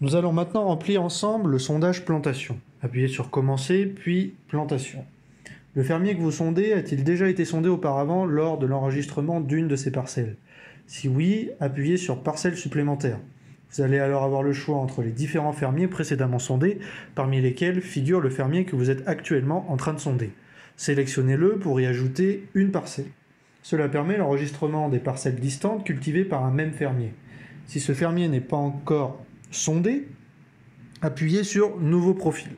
Nous allons maintenant remplir ensemble le sondage plantation. Appuyez sur Commencer, puis Plantation. Le fermier que vous sondez a-t-il déjà été sondé auparavant lors de l'enregistrement d'une de ces parcelles? Si oui, appuyez sur Parcelle supplémentaire. Vous allez alors avoir le choix entre les différents fermiers précédemment sondés, parmi lesquels figure le fermier que vous êtes actuellement en train de sonder. Sélectionnez-le pour y ajouter une parcelle. Cela permet l'enregistrement des parcelles distantes cultivées par un même fermier. Si ce fermier n'est pas encore sondé, appuyez sur Nouveau profil.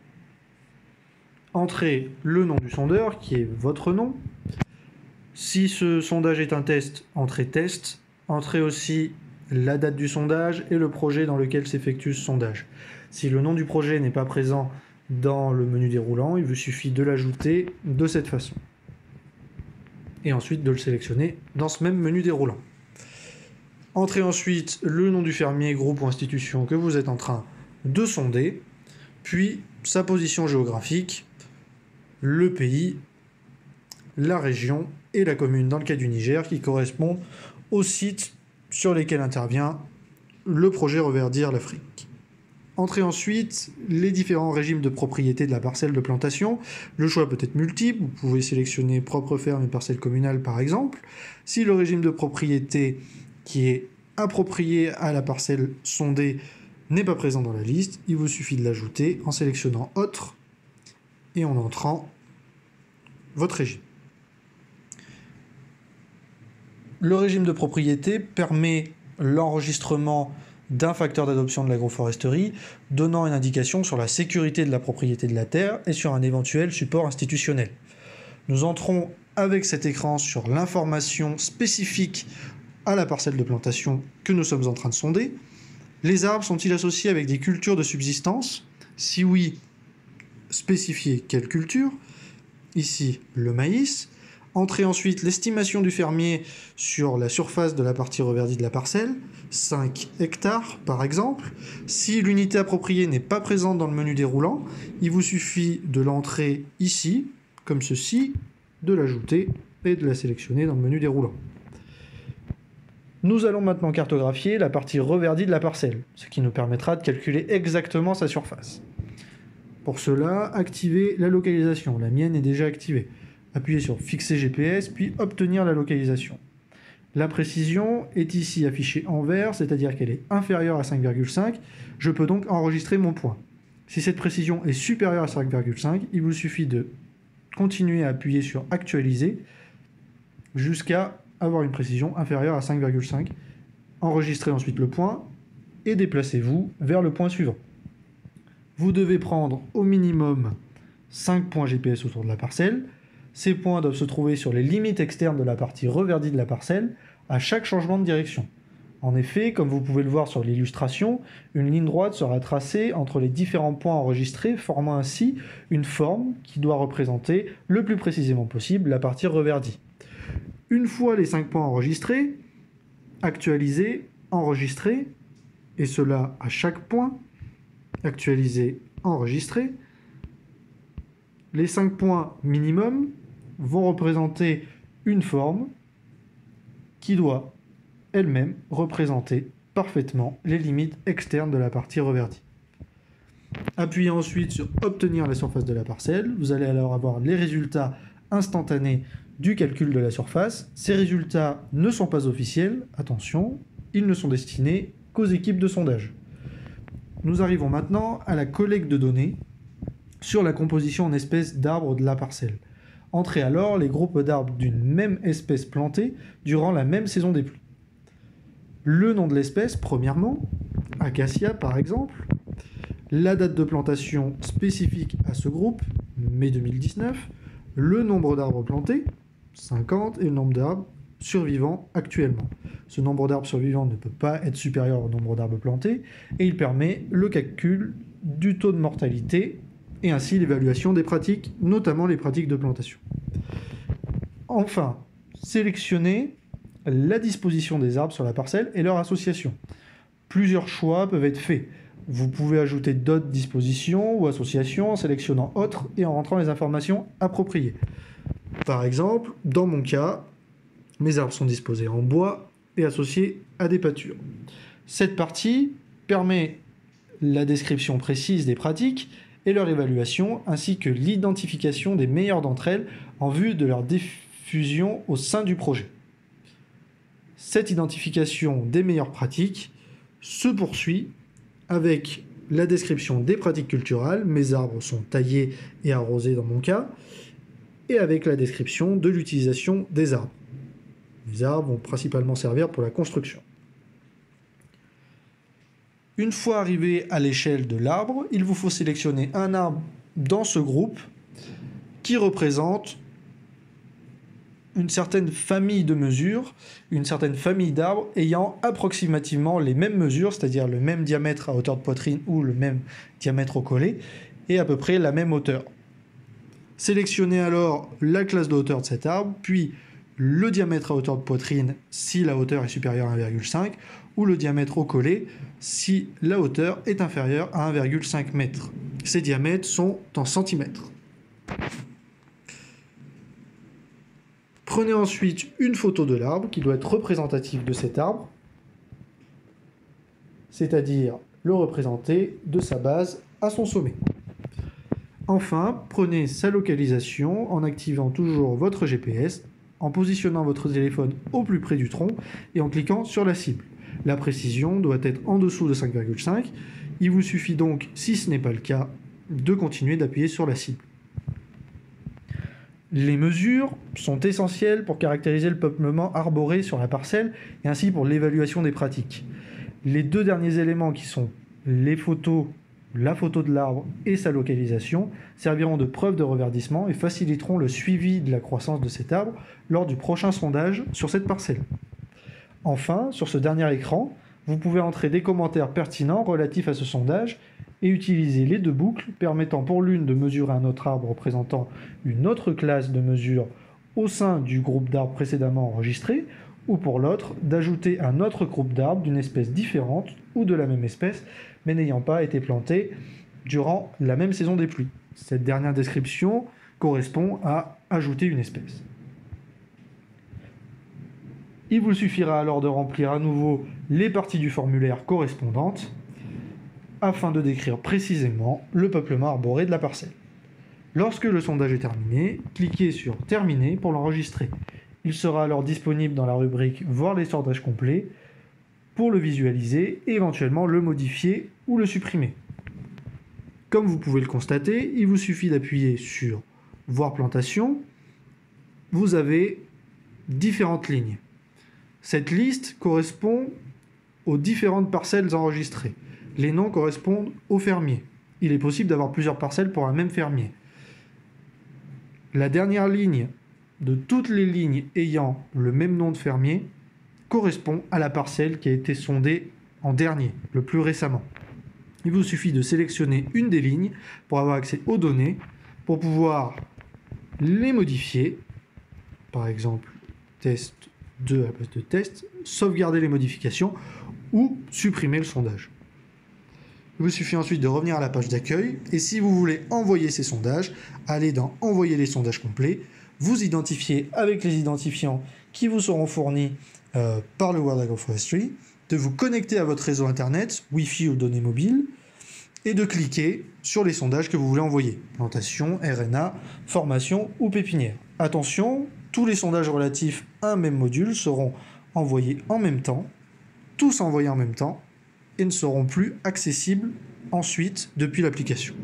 Entrez le nom du sondeur, qui est votre nom. Si ce sondage est un test, entrez test. Entrez aussi la date du sondage et le projet dans lequel s'effectue ce sondage. Si le nom du projet n'est pas présent dans le menu déroulant, il vous suffit de l'ajouter de cette façon. Et ensuite de le sélectionner dans ce même menu déroulant. Entrez ensuite le nom du fermier, groupe ou institution que vous êtes en train de sonder, puis sa position géographique, le pays, la région et la commune dans le cas du Niger qui correspond aux sites sur lesquels intervient le projet Reverdir l'Afrique. Entrez ensuite les différents régimes de propriété de la parcelle de plantation. Le choix peut être multiple, vous pouvez sélectionner propre ferme et parcelle communale par exemple. Si le régime de propriété qui est approprié à la parcelle sondée n'est pas présent dans la liste, il vous suffit de l'ajouter en sélectionnant Autre et en entrant votre régime. Le régime de propriété permet l'enregistrement d'un facteur d'adoption de l'agroforesterie, donnant une indication sur la sécurité de la propriété de la terre et sur un éventuel support institutionnel. Nous entrons avec cet écran sur l'information spécifique à la parcelle de plantation que nous sommes en train de sonder. Les arbres sont-ils associés avec des cultures de subsistance? Si oui, spécifiez quelle culture. Ici, le maïs. Entrez ensuite l'estimation du fermier sur la surface de la partie reverdie de la parcelle, 5 hectares par exemple. Si l'unité appropriée n'est pas présente dans le menu déroulant, il vous suffit de l'entrer ici, comme ceci, de l'ajouter et de la sélectionner dans le menu déroulant. Nous allons maintenant cartographier la partie reverdie de la parcelle, ce qui nous permettra de calculer exactement sa surface. Pour cela, activez la localisation. La mienne est déjà activée. Appuyez sur Fixer GPS, puis Obtenir la localisation. La précision est ici affichée en vert, c'est-à-dire qu'elle est inférieure à 5,5. Je peux donc enregistrer mon point. Si cette précision est supérieure à 5,5, il vous suffit de continuer à appuyer sur Actualiser jusqu'à avoir une précision inférieure à 5,5. Enregistrez ensuite le point et déplacez-vous vers le point suivant. Vous devez prendre au minimum 5 points GPS autour de la parcelle. Ces points doivent se trouver sur les limites externes de la partie reverdie de la parcelle à chaque changement de direction. En effet, comme vous pouvez le voir sur l'illustration, une ligne droite sera tracée entre les différents points enregistrés, formant ainsi une forme qui doit représenter le plus précisément possible la partie reverdie. Une fois les 5 points enregistrés, actualisez, enregistrer, et cela à chaque point, actualiser, enregistrer. Les 5 points minimum vont représenter une forme qui doit elle-même représenter parfaitement les limites externes de la partie reverdie. Appuyez ensuite sur Obtenir la surface de la parcelle. Vous allez alors avoir les résultats instantanés du calcul de la surface. Ces résultats ne sont pas officiels, attention, ils ne sont destinés qu'aux équipes de sondage. Nous arrivons maintenant à la collecte de données sur la composition en espèces d'arbres de la parcelle. Entrez alors les groupes d'arbres d'une même espèce plantée durant la même saison des pluies. Le nom de l'espèce, premièrement, acacia par exemple, la date de plantation spécifique à ce groupe, mai 2019, le nombre d'arbres plantés, 50, et le nombre d'arbres survivants actuellement. Ce nombre d'arbres survivants ne peut pas être supérieur au nombre d'arbres plantés, et il permet le calcul du taux de mortalité et ainsi l'évaluation des pratiques, notamment les pratiques de plantation. Enfin, sélectionnez la disposition des arbres sur la parcelle et leur association. Plusieurs choix peuvent être faits. Vous pouvez ajouter d'autres dispositions ou associations en sélectionnant Autre et en rentrant les informations appropriées. Par exemple, dans mon cas, mes arbres sont disposés en bois et associés à des pâtures. Cette partie permet la description précise des pratiques et leur évaluation, ainsi que l'identification des meilleures d'entre elles en vue de leur diffusion au sein du projet. Cette identification des meilleures pratiques se poursuit avec la description des pratiques culturelles, mes arbres sont taillés et arrosés dans mon cas, et avec la description de l'utilisation des arbres. Les arbres vont principalement servir pour la construction. Une fois arrivé à l'échelle de l'arbre, il vous faut sélectionner un arbre dans ce groupe qui représente une certaine famille de mesures, une certaine famille d'arbres ayant approximativement les mêmes mesures, c'est-à-dire le même diamètre à hauteur de poitrine ou le même diamètre au collet, et à peu près la même hauteur. Sélectionnez alors la classe de hauteur de cet arbre, puis le diamètre à hauteur de poitrine si la hauteur est supérieure à 1,5, ou le diamètre au collet si la hauteur est inférieure à 1,5 m. Ces diamètres sont en centimètres. Prenez ensuite une photo de l'arbre qui doit être représentative de cet arbre, c'est-à-dire le représenter de sa base à son sommet. Enfin, prenez sa localisation en activant toujours votre GPS, en positionnant votre téléphone au plus près du tronc et en cliquant sur la cible. La précision doit être en dessous de 5,5. Il vous suffit donc, si ce n'est pas le cas, de continuer d'appuyer sur la cible. Les mesures sont essentielles pour caractériser le peuplement arboré sur la parcelle et ainsi pour l'évaluation des pratiques. Les deux derniers éléments qui sont les photos, la photo de l'arbre et sa localisation serviront de preuve de reverdissement et faciliteront le suivi de la croissance de cet arbre lors du prochain sondage sur cette parcelle. Enfin, sur ce dernier écran, vous pouvez entrer des commentaires pertinents relatifs à ce sondage et utiliser les deux boucles permettant pour l'une de mesurer un autre arbre représentant une autre classe de mesure au sein du groupe d'arbres précédemment enregistré, ou pour l'autre d'ajouter un autre groupe d'arbres d'une espèce différente ou de la même espèce mais n'ayant pas été planté durant la même saison des pluies. Cette dernière description correspond à ajouter une espèce. Il vous suffira alors de remplir à nouveau les parties du formulaire correspondantes afin de décrire précisément le peuplement arboré de la parcelle. Lorsque le sondage est terminé, cliquez sur « Terminer » pour l'enregistrer. Il sera alors disponible dans la rubrique « Voir les sondages complets » pour le visualiser et éventuellement le modifier ou le supprimer. Comme vous pouvez le constater, il vous suffit d'appuyer sur « Voir plantation ». Vous avez différentes lignes. Cette liste correspond aux différentes parcelles enregistrées. Les noms correspondent aux fermiers. Il est possible d'avoir plusieurs parcelles pour un même fermier. La dernière ligne de toutes les lignes ayant le même nom de fermier correspond à la parcelle qui a été sondée en dernier, le plus récemment. Il vous suffit de sélectionner une des lignes pour avoir accès aux données, pour pouvoir les modifier. Par exemple, test 2 à la place de test, sauvegarder les modifications ou supprimer le sondage. Il vous suffit ensuite de revenir à la page d'accueil et si vous voulez envoyer ces sondages, allez dans Envoyer les sondages complets, vous identifiez avec les identifiants qui vous seront fournis par le World Agroforestry, de vous connecter à votre réseau internet, Wi-Fi ou données mobiles, et de cliquer sur les sondages que vous voulez envoyer. Plantation, RNA, formation ou pépinière. Attention, tous les sondages relatifs à un même module seront envoyés en même temps, tous envoyés en même temps, et ne seront plus accessibles ensuite depuis l'application.